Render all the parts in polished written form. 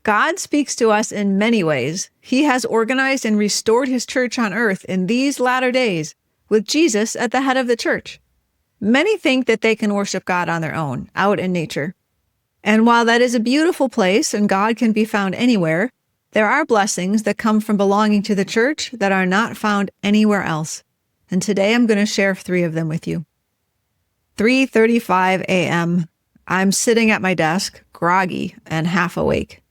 God speaks to us in many ways. He has organized and restored his church on earth in these latter days, with Jesus at the head of the church. Many think that they can worship God on their own, out in nature. And while that is a beautiful place and God can be found anywhere, there are blessings that come from belonging to the church that are not found anywhere else. And today I'm going to share 3 of them with you. 3:35 a.m. I'm sitting at my desk, groggy and half awake,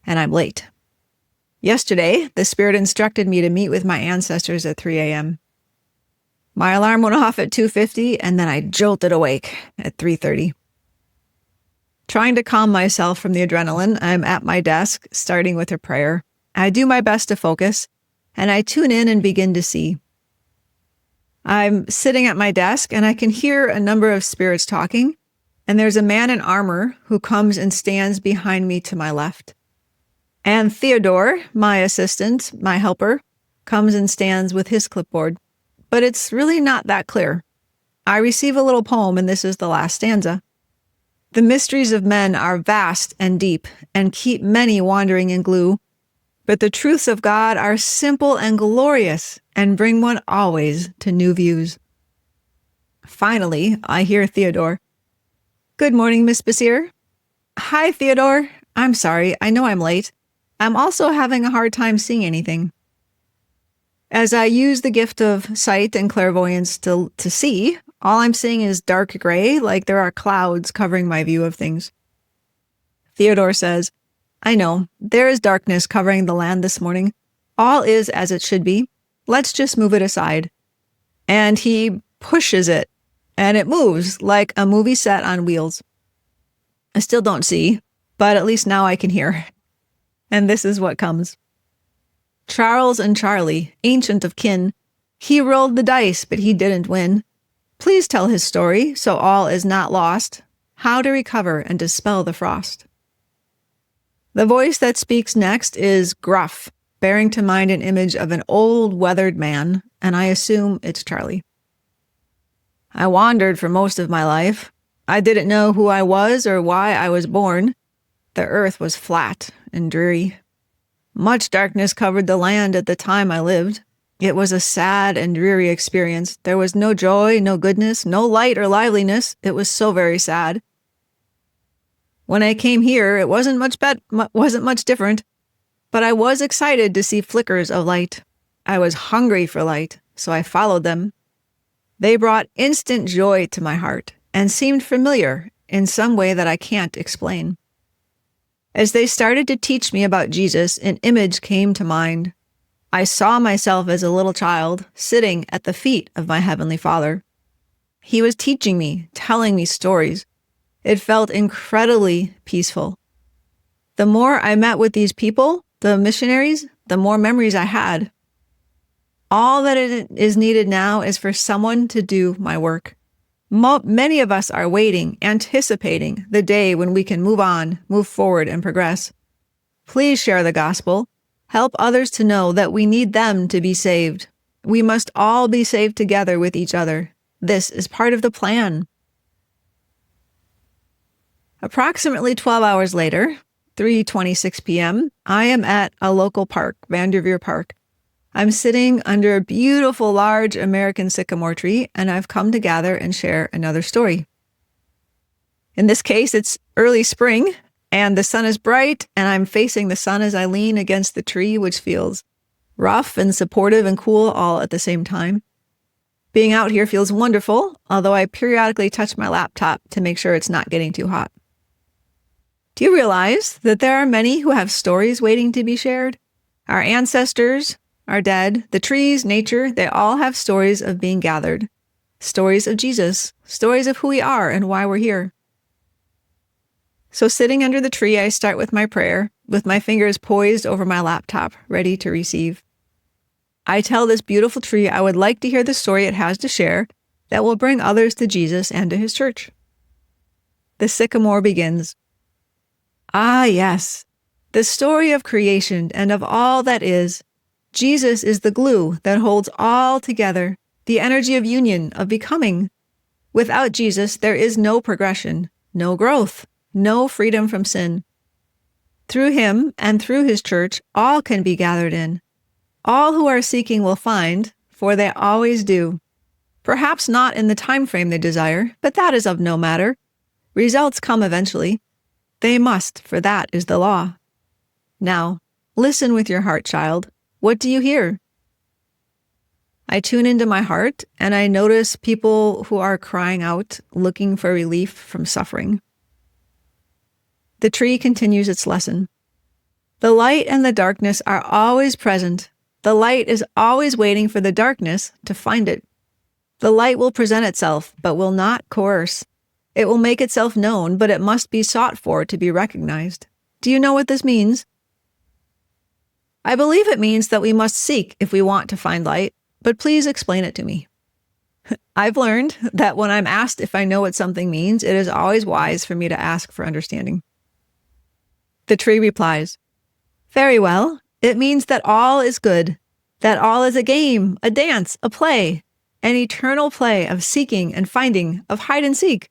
and I'm late. Yesterday, the Spirit instructed me to meet with my ancestors at 3 a.m. My alarm went off at 2:50, and then I jolted awake at 3:30. Trying to calm myself from the adrenaline, I'm at my desk, starting with a prayer. I do my best to focus, and I tune in and begin to see. I'm sitting at my desk, and I can hear a number of spirits talking, and there's a man in armor who comes and stands behind me to my left. And Theodore, my assistant, my helper, comes and stands with his clipboard. But it's really not that clear. I receive a little poem, and this is the last stanza. The mysteries of men are vast and deep, and keep many wandering in glue. But the truths of God are simple and glorious, and bring one always to new views. Finally, I hear Theodore. Good morning, Miss Bessire. Hi, Theodore. I'm sorry, I know I'm late. I'm also having a hard time seeing anything. As I use the gift of sight and clairvoyance to see, all I'm seeing is dark gray, like there are clouds covering my view of things. Theodore says, I know, there is darkness covering the land this morning. All is as it should be. Let's just move it aside. And he pushes it, and it moves like a movie set on wheels. I still don't see, but at least now I can hear. And this is what comes. Charles and Charlie, ancient of kin, he rolled the dice, but he didn't win. Please tell his story, so all is not lost, how to recover and dispel the frost. The voice that speaks next is gruff, bearing to mind an image of an old, weathered man, and I assume it's Charlie. I wandered for most of my life. I didn't know who I was or why I was born. The earth was flat and dreary. Much darkness covered the land at the time I lived. It was a sad and dreary experience. There was no joy, no goodness, no light or liveliness. It was so very sad. When I came here, it wasn't much different, but I was excited to see flickers of light. I was hungry for light, so I followed them. They brought instant joy to my heart and seemed familiar in some way that I can't explain. As they started to teach me about Jesus, an image came to mind. I saw myself as a little child sitting at the feet of my Heavenly Father. He was teaching me, telling me stories. It felt incredibly peaceful. The more I met with these people, the missionaries, the more memories I had. All that is needed now is for someone to do my work. Many of us are waiting, anticipating the day when we can move on, move forward, and progress. Please share the gospel. Help others to know that we need them to be saved. We must all be saved together with each other. This is part of the plan. Approximately 12 hours later, 3:26 p.m., I am at a local park, Vanderveer Park. I'm sitting under a beautiful large American sycamore tree, and I've come to gather and share another story. In this case, it's early spring, and the sun is bright, and I'm facing the sun as I lean against the tree, which feels rough and supportive and cool all at the same time. Being out here feels wonderful, although I periodically touch my laptop to make sure it's not getting too hot. Do you realize that there are many who have stories waiting to be shared? Our ancestors, our dead, the trees, nature, they all have stories of being gathered. Stories of Jesus, stories of who we are and why we're here. So sitting under the tree, I start with my prayer, with my fingers poised over my laptop, ready to receive. I tell this beautiful tree I would like to hear the story it has to share that will bring others to Jesus and to his church. The sycamore begins. Ah, yes, the story of creation and of all that is. Jesus is the glue that holds all together, the energy of union, of becoming. Without Jesus, there is no progression, no growth, no freedom from sin. Through him and through his church, all can be gathered in. All who are seeking will find, for they always do. Perhaps not in the time frame they desire, but that is of no matter. Results come eventually. They must, for that is the law. Now, listen with your heart, child. What do you hear? I tune into my heart, and I notice people who are crying out, looking for relief from suffering. The tree continues its lesson. The light and the darkness are always present. The light is always waiting for the darkness to find it. The light will present itself, but will not coerce. It will make itself known, but it must be sought for to be recognized. Do you know what this means? I believe it means that we must seek if we want to find light, but please explain it to me. I've learned that when I'm asked if I know what something means, it is always wise for me to ask for understanding. The tree replies, "Very well. It means that all is good, that all is a game, a dance, a play, an eternal play of seeking and finding, of hide and seek.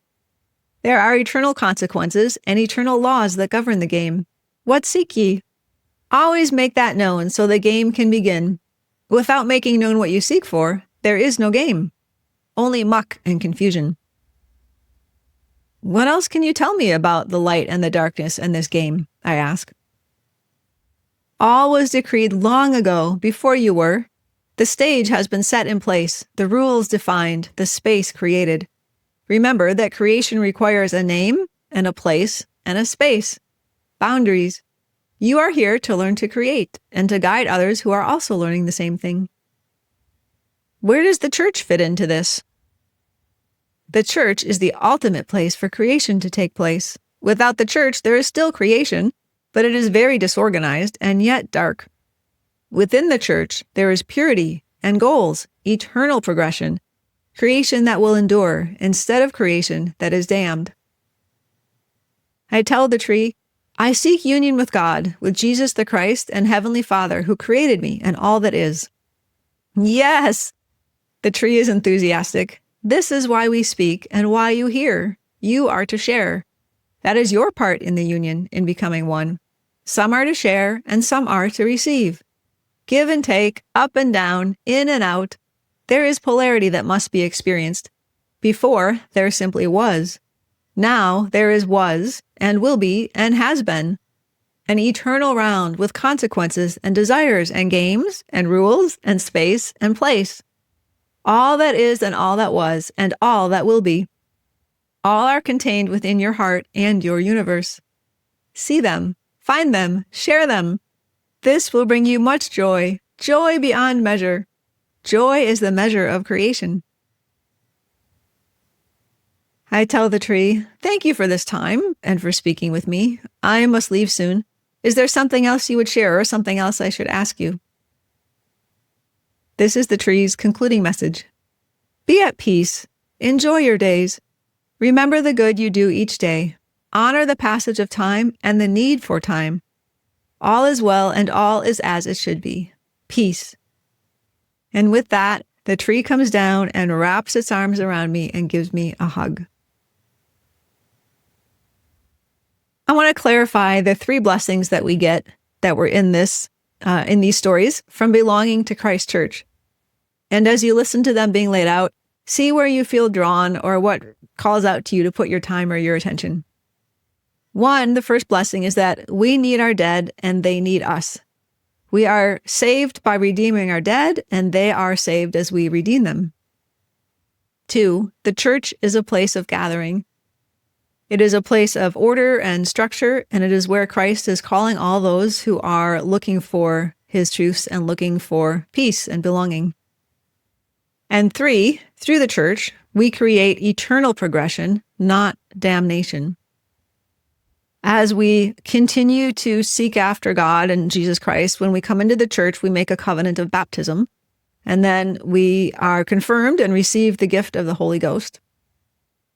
There are eternal consequences and eternal laws that govern the game. What seek ye? Always make that known so the game can begin. Without making known what you seek for, there is no game, only muck and confusion." What else can you tell me about the light and the darkness and this game? I ask. All was decreed long ago, before you were. The stage has been set in place, the rules defined, the space created. Remember that creation requires a name and a place and a space, boundaries. You are here to learn to create and to guide others who are also learning the same thing. Where does the church fit into this? The church is the ultimate place for creation to take place. Without the church, there is still creation, but it is very disorganized and yet dark. Within the church, there is purity and goals, eternal progression, creation that will endure instead of creation that is damned. I tell the tree, I seek union with God, with Jesus the Christ and Heavenly Father who created me and all that is. Yes! The tree is enthusiastic. This is why we speak and why you hear. You are to share. That is your part in the union, in becoming one. Some are to share and some are to receive. Give and take, up and down, in and out. There is polarity that must be experienced. Before, there simply was. Now, there is was, and will be, and has been. An eternal round with consequences and desires and games and rules and space and place. All that is and all that was and all that will be. All are contained within your heart and your universe. See them, find them, share them. This will bring you much joy, joy beyond measure. Joy is the measure of creation. I tell the tree, thank you for this time and for speaking with me. I must leave soon. Is there something else you would share or something else I should ask you? This is the tree's concluding message. Be at peace. Enjoy your days. Remember the good you do each day. Honor the passage of time and the need for time. All is well and all is as it should be. Peace. And with that, the tree comes down and wraps its arms around me and gives me a hug. I want to clarify the 3 blessings that we get that were in these stories from belonging to Christ Church. And as you listen to them being laid out, see where you feel drawn or what calls out to you to put your time or your attention. 1, the first blessing is that we need our dead and they need us. We are saved by redeeming our dead, and they are saved as we redeem them. 2, the church is a place of gathering. It is a place of order and structure, and it is where Christ is calling all those who are looking for his truths and looking for peace and belonging. And 3, through the church, we create eternal progression, not damnation. As we continue to seek after God and Jesus Christ, when we come into the church, we make a covenant of baptism, and then we are confirmed and receive the gift of the Holy Ghost.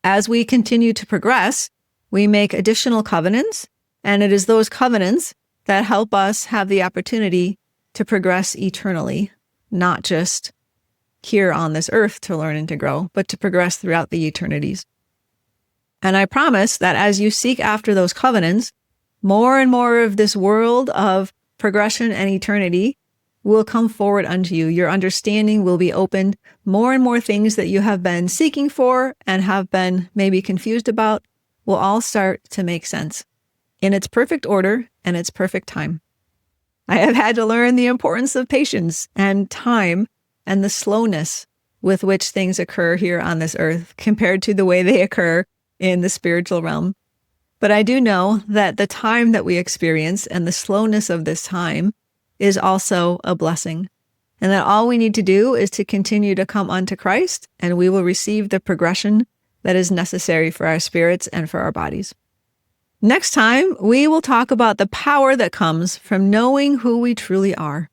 As we continue to progress, we make additional covenants, and it is those covenants that help us have the opportunity to progress eternally, not just here on this earth to learn and to grow, but to progress throughout the eternities. And I promise that as you seek after those covenants, More and more of this world of progression and eternity will come forward unto you. Your understanding will be opened. More and more things that you have been seeking for and have been maybe confused about will all start to make sense in its perfect order and its perfect time. I have had to learn the importance of patience and time and the slowness with which things occur here on this earth compared to the way they occur in the spiritual realm. But I do know that the time that we experience and the slowness of this time is also a blessing, and that all we need to do is to continue to come unto Christ, and we will receive the progression that is necessary for our spirits and for our bodies. Next time, we will talk about the power that comes from knowing who we truly are.